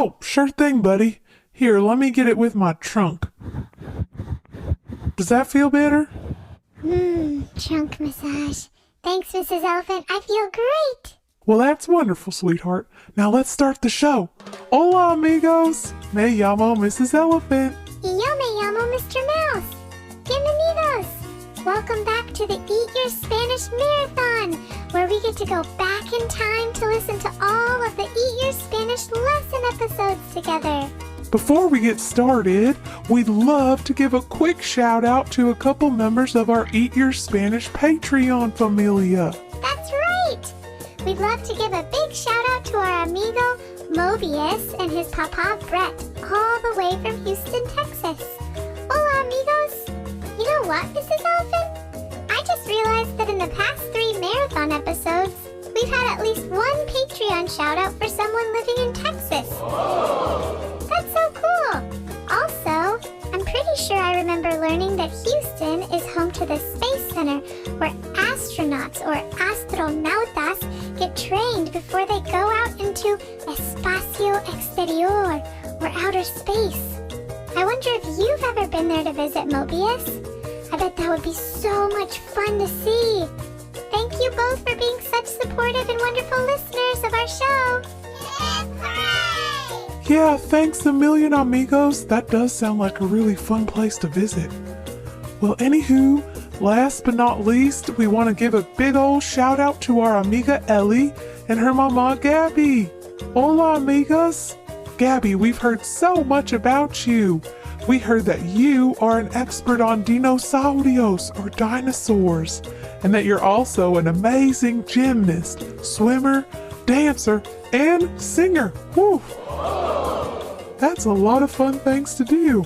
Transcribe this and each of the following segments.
Oh, sure thing, buddy. Here, let me get it with my trunk. Does that feel better? Trunk massage. Thanks, Mrs. Elephant. I feel great. Well, that's wonderful, sweetheart. Now let's start the show. Hola, amigos. Me llamo Mrs. Elephant. Y yo me llamo Mr. Mouse. Bienvenidos. Welcome back to the Eat Your Spanish Marathon, where we get to go back in time to listen to all of the Eat Your Spanish lesson episodes together. Before we get started, we'd love to give a quick shout out to a couple members of our Eat Your Spanish Patreon familia. That's right! We'd love to give a big shout out to our amigo Mobius and his papa Brett, all the way from Houston, Texas. Hola, amigos! You know what, Mrs. Elephant? I just realized that in the past 3 marathon episodes, we've had at least one Patreon shout out for someone living in Texas. That's so cool! Also, I'm pretty sure I remember learning that Houston is home to the Space Center, where astronauts or astronautas get trained before they go out into espacio exterior, or outer space. I wonder if you've ever been there to visit Mobius. I bet that would be so much fun to see. Thank you both for being such supportive and wonderful listeners of our show. Hooray! Yeah, thanks a million, amigos. That does sound like a really fun place to visit. Well, anywho, last but not least, we want to give a big old shout out to our amiga Ellie and her mama Gabby. Hola, amigas. Gabby, we've heard so much about you. We heard that you are an expert on dinosaurios, or dinosaurs, and that you're also an amazing gymnast, swimmer, dancer, and singer. Woo! That's a lot of fun things to do.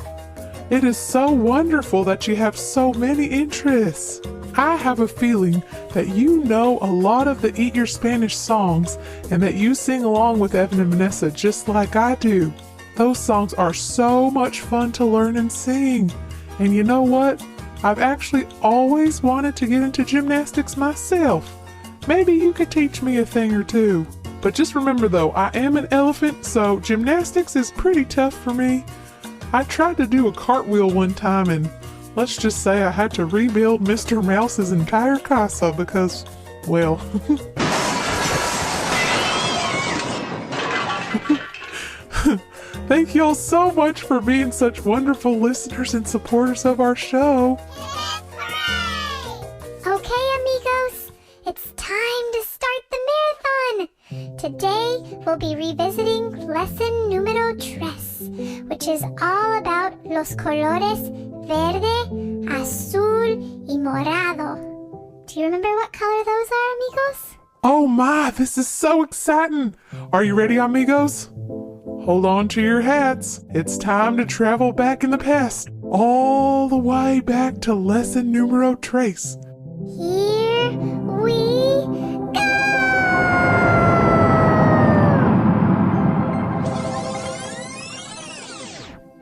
It is so wonderful that you have so many interests. I have a feeling that you know a lot of the Eat Your Spanish songs and that you sing along with Evan and Vanessa just like I do. Those songs are so much fun to learn and sing. And you know what? I've actually always wanted to get into gymnastics myself. Maybe you could teach me a thing or two. But just remember though, I am an elephant, so gymnastics is pretty tough for me. I tried to do a cartwheel one time and let's just say I had to rebuild Mr. Mouse's entire casa because, well... Thank y'all so much for being such wonderful listeners and supporters of our show. Okay, amigos, it's time to start the marathon. Today, we'll be revisiting lesson numero 3, which is all about los colores verde, azul, y morado. Do you remember what color those are, amigos? Oh my, this is so exciting. Are you ready, amigos? Hold on to your hats. It's time to travel back in the past, all the way back to lesson numero 3. Here we go!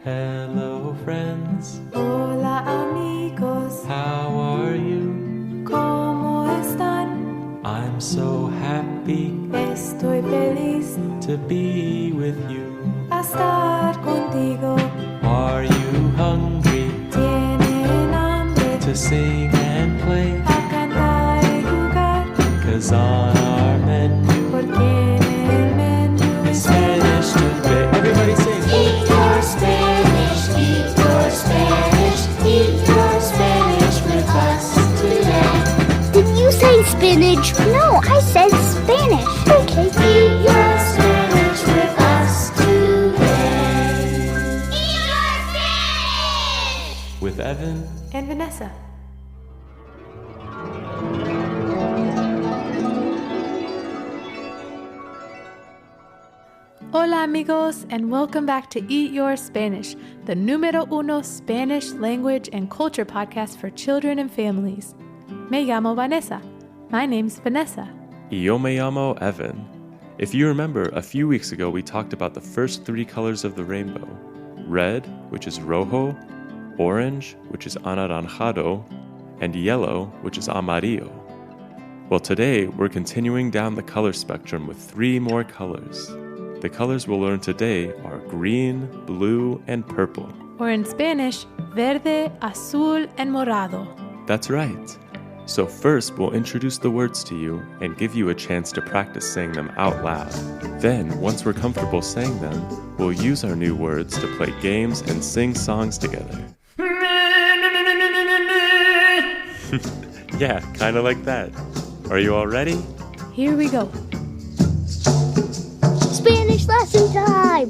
Hello, friends. Hola, amigos. How are you? ¿Cómo están? I'm so happy Estoy feliz to be with you. a estar contigo. Are you hungry ¿Tienen hambre? to sing and play? A cantar y jugar. 'Cause on our menu Porque en el menú is Spanish today. Everybody sing. Eat your Spanish, eat your Spanish, eat your Spanish with us today. Did you say spinach? No, I said Spanish. Okay. Eat your Spanish with us today. Eat your Spanish! With Evan. and Vanessa. Hola amigos, and welcome back to Eat Your Spanish, the Numero Uno Spanish language and culture podcast for children and families. Me llamo Vanessa. My name's Vanessa. Y yo me llamo Evan. If you remember, a few weeks ago we talked about the first 3 colors of the rainbow. Red, which is rojo, orange, which is anaranjado, and yellow, which is amarillo. Well, today we're continuing down the color spectrum with 3 more colors. The colors we'll learn today are green, blue, and purple. Or in Spanish, verde, azul, and morado. That's right. So first, we'll introduce the words to you and give you a chance to practice saying them out loud. Then, once we're comfortable saying them, we'll use our new words to play games and sing songs together. Yeah, kind of like that. Are you all ready? Here we go. Spanish lesson time!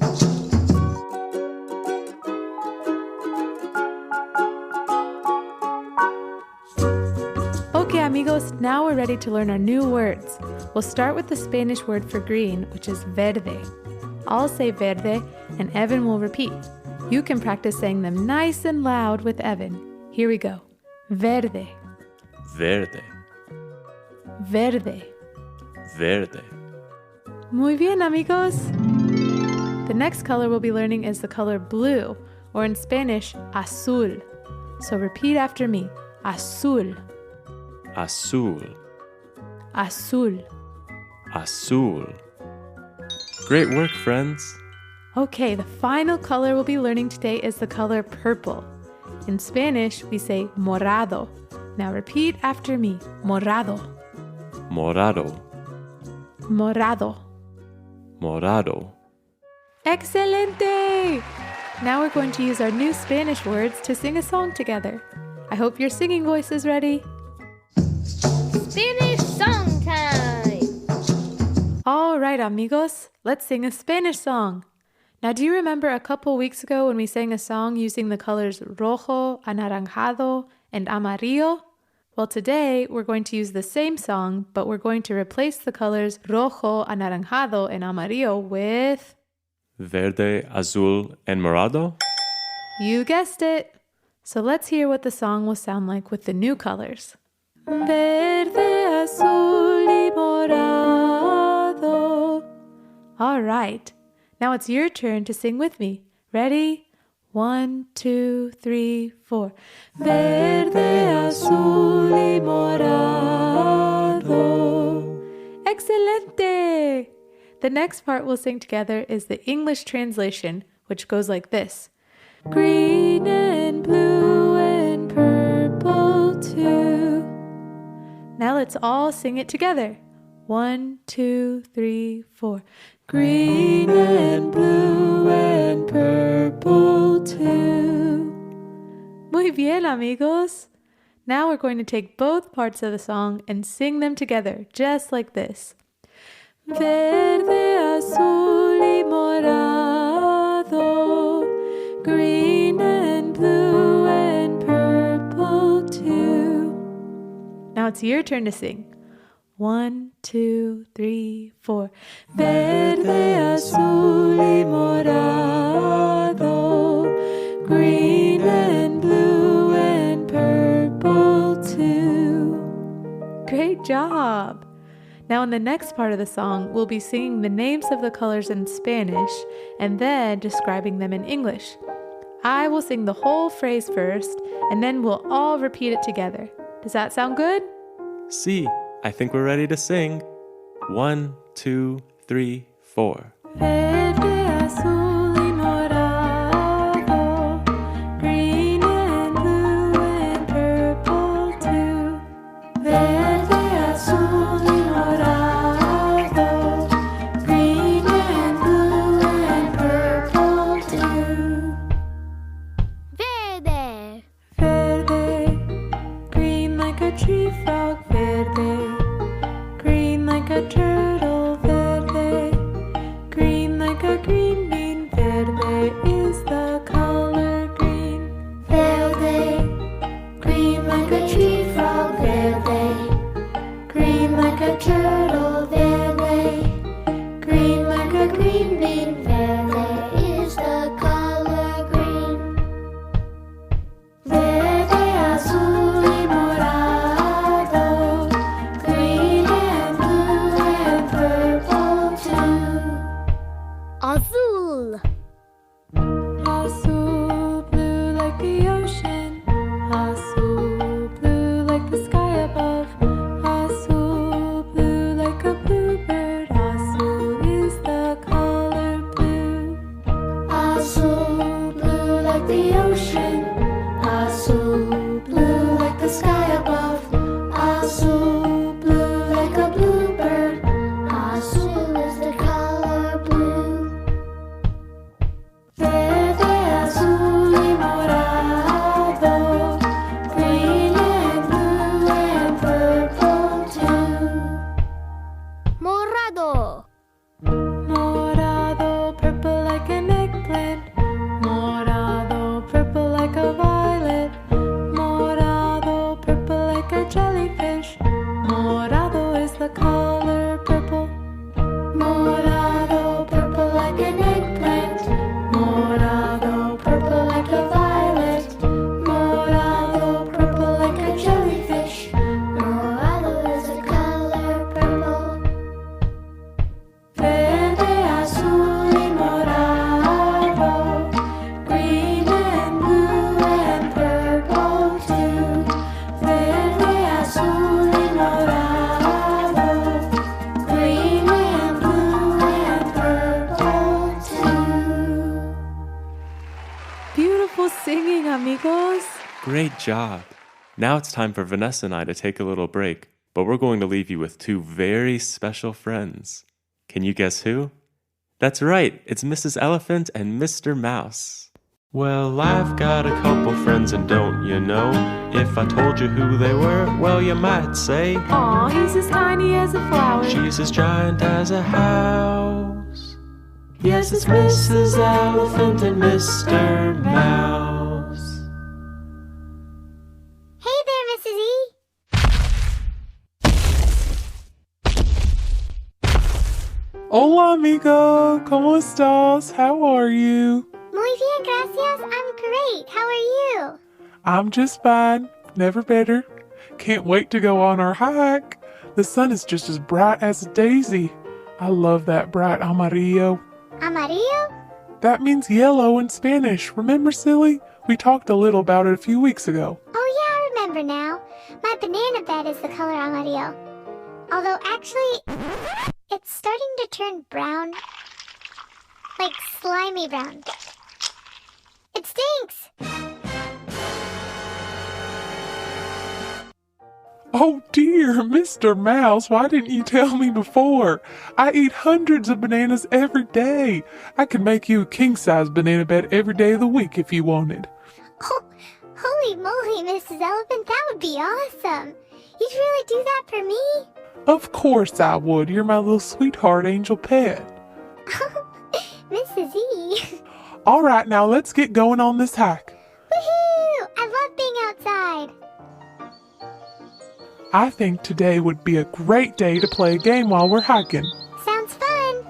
Okay, amigos, now we're ready to learn our new words. We'll start with the Spanish word for green, which is verde. I'll say verde, and Evan will repeat. You can practice saying them nice and loud with Evan. Here we go. Verde, Verde, verde. verde. Muy bien, amigos. The next color we'll be learning is the color blue, or in Spanish, azul. So repeat after me. Azul, Azul, azul. azul. Great work, friends. Okay, the final color we'll be learning today is the color purple. In Spanish, we say morado. Now repeat after me. Morado, Morado, morado. morado. Excelente! Now we're going to use our new Spanish words to sing a song together. I hope your singing voice is ready. Spanish song time! All right, amigos, let's sing a Spanish song. Now, do you remember a couple weeks ago when we sang a song using the colors rojo, anaranjado, and amarillo? Well, today we're going to use the same song, but we're going to replace the colors rojo, anaranjado, and amarillo with... Verde, azul, and morado? You guessed it! So let's hear what the song will sound like with the new colors. Verde, azul, y morado. All right. Now it's your turn to sing with me. Ready? 1, 2, 3, 4. Verde, azul, y morado. Excelente! The next part we'll sing together is the English translation, which goes like this. Green and blue and purple too. Now let's all sing it together. 1, 2, 3, 4. Green and blue and purple too. Muy bien, amigos. Now we're going to take both parts of the song and sing them together, just like this. Verde, azul, y morado. Green and blue and purple too. Now it's your turn to sing. 1, 2, 3, 4. Verde, azul, y morado. Green and blue and purple too. Great job! Now in the next part of the song, we'll be singing the names of the colors in Spanish and then describing them in English. I will sing the whole phrase first, and then we'll all repeat it together. Does that sound good? See, I think we're ready to sing. 1, 2, 3, 4. Verde, azul, y morado. Green and blue and purple too. Verde, azul, y morado. Green and blue and purple too. Verde! Verde, green like a tree frog, verde. Green like a turtle, verde. Green like a green bean, verde is the color green. Verde, green like a tree frog, verde. Green like a turtle, verde. Green like a green bean, verde is the color green. Verde, azul, y morado. Great job. Now it's time for Vanessa and I to take a little break, but we're going to leave you with two very special friends. Can you guess who? That's right, it's Mrs. Elephant and Mr. Mouse. Well, I've got a couple friends and don't you know, if I told you who they were, well, you might say, Aw, he's as tiny as a flower. she's as giant as a house. Yes, it's Mrs. Elephant and Mr. Mouse. Hey there, Mrs. E. Hola, amigo. ¿Cómo estás? How are you? Muy bien, gracias. I'm great. How are you? I'm just fine. Never better. Can't wait to go on our hike. The sun is just as bright as a daisy. I love that bright amarillo. Amarillo? That means yellow in Spanish. Remember, silly? We talked a little about it a few weeks ago. Oh yeah, I remember now. My banana bed is the color amarillo. Although actually, it's starting to turn brown. Like slimy brown. It stinks! Oh dear, Mr. Mouse, why didn't you tell me before? I eat hundreds of bananas every day. I could make you a king-size banana bed every day of the week if you wanted. Oh, holy moly, Mrs. Elephant, that would be awesome. You'd really do that for me? Of course I would. You're my little sweetheart angel pet. Mrs. E. All right, now let's get going on this hike. Woohoo! I love being outside. I think today would be a great day to play a game while we're hiking. Sounds fun.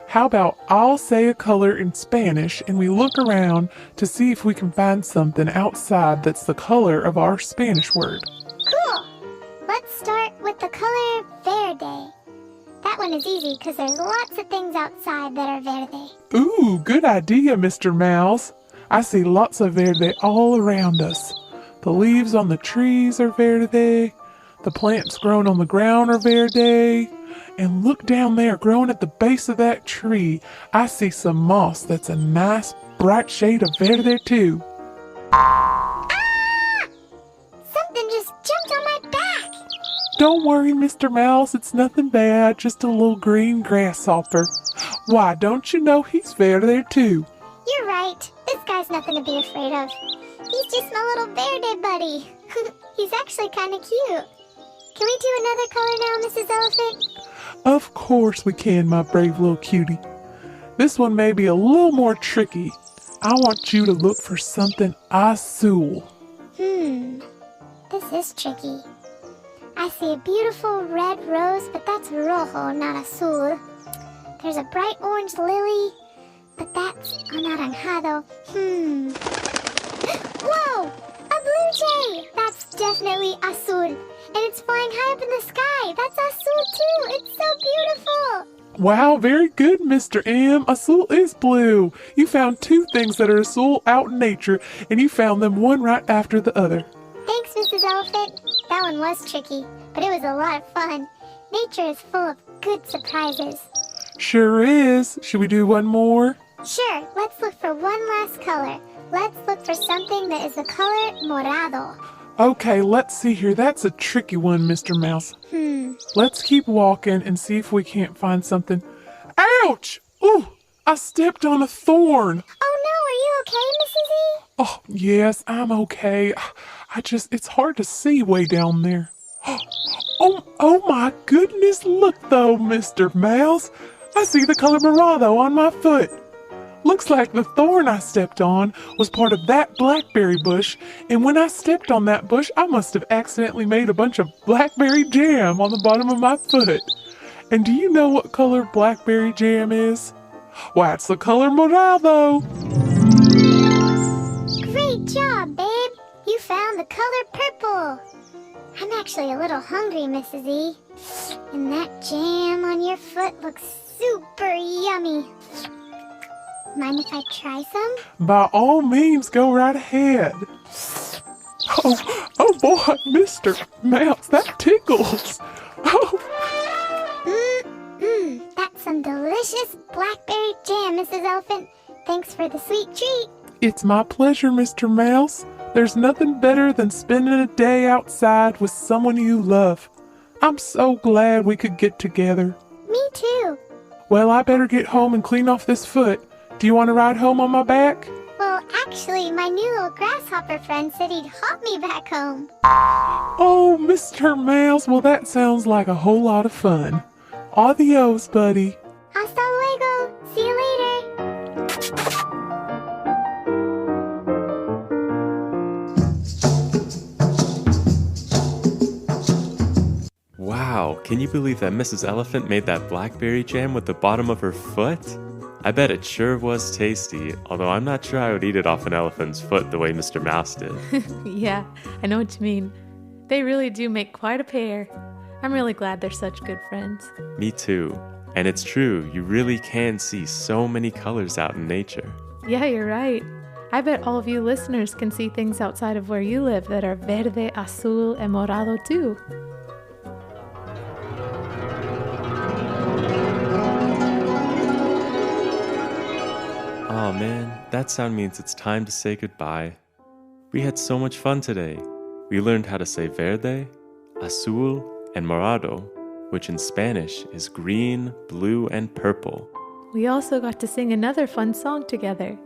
How about I'll say a color in Spanish and we look around to see if we can find something outside that's the color of our Spanish word. Cool. Let's start with the color verde. That one is easy because there's lots of things outside that are verde. Ooh, good idea, Mr. Mouse. I see lots of verde all around us. The leaves on the trees are verde. The plants grown on the ground are verde. And look down there, growing at the base of that tree. I see some moss that's a nice bright shade of verde too. Ah! Something just jumped on my back. Don't worry, Mr. Mouse, it's nothing bad, just a little green grasshopper. Why, don't you know he's verde too? You're right. This guy's nothing to be afraid of. He's just my little verde buddy. He's actually kind of cute. Can we do another color now, Mrs. Elephant? Of course we can, my brave little cutie. This one may be a little more tricky. I want you to look for something azul. This is tricky. I see a beautiful red rose, but that's rojo, not azul. There's a bright orange lily, but that's anaranjado. Whoa! A blue jay! That's definitely azul. And it's flying high up in the sky. That's azul too. It's so beautiful. Wow, very good, Mr. M. Azul is blue. You found two things that are azul out in nature, and you found them one right after the other. Thanks, Mrs. Elephant. That one was tricky, but it was a lot of fun. Nature is full of good surprises. Sure is. Should we do one more? Sure, let's look for one last color. Let's look for something that is the color morado. Okay, let's see here. That's a tricky one, Mr. Mouse. Let's keep walking and see if we can't find something. Ouch! Ooh, I stepped on a thorn. Oh no, are you okay, Mrs. E? Oh, yes, I'm okay. It's hard to see way down there. Oh my goodness, look though, Mr. Mouse. I see the color morado on my foot. Looks like the thorn I stepped on was part of that blackberry bush, and when I stepped on that bush, I must have accidentally made a bunch of blackberry jam on the bottom of my foot. And do you know what color blackberry jam is? Why, it's the color morado. Great job, babe. You found the color purple. I'm actually a little hungry, Mrs. E. And that jam on your foot looks super yummy. Mind if I try some? By all means, go right ahead. Oh boy, Mr. Mouse, that tickles. Oh. That's some delicious blackberry jam, Mrs. Elephant. Thanks for the sweet treat. It's my pleasure, Mr. Mouse. There's nothing better than spending a day outside with someone you love. I'm so glad we could get together. Me too. Well, I better get home and clean off this foot. Do you want to ride home on my back? Well, actually, my new little grasshopper friend said he'd hop me back home. Oh, Mr. Mouse, well that sounds like a whole lot of fun. Adios, buddy. Hasta luego. See you later. Wow, can you believe that Mrs. Elephant made that blackberry jam with the bottom of her foot? I bet it sure was tasty, although I'm not sure I would eat it off an elephant's foot the way Mr. Mouse did. Yeah, I know what you mean. They really do make quite a pair. I'm really glad they're such good friends. Me too. And it's true, you really can see so many colors out in nature. Yeah, you're right. I bet all of you listeners can see things outside of where you live that are verde, azul, and morado too. Aw man, that sound means it's time to say goodbye. We had so much fun today. We learned how to say verde, azul, and morado, which in Spanish is green, blue, and purple. We also got to sing another fun song together.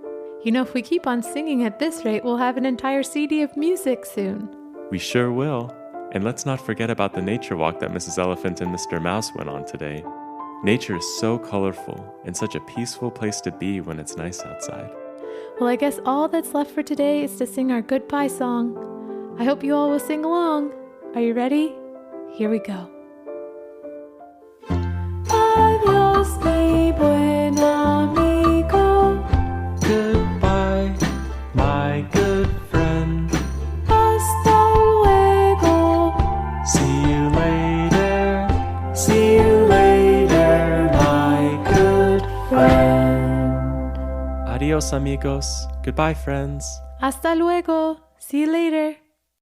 You know, if we keep on singing at this rate, we'll have an entire CD of music soon. We sure will. And let's not forget about the nature walk that Mrs. Elephant and Mr. Mouse went on today. Nature is so colorful and such a peaceful place to be when it's nice outside. Well, I guess all that's left for today is to sing our goodbye song. I hope you all will sing along. Are you ready? Here we go. Adiós, mi buen amigo. Goodbye, my good friend. Hasta luego. See you later. See you later, my good friend. Adios, amigos. Goodbye, friends. Hasta luego. See you later.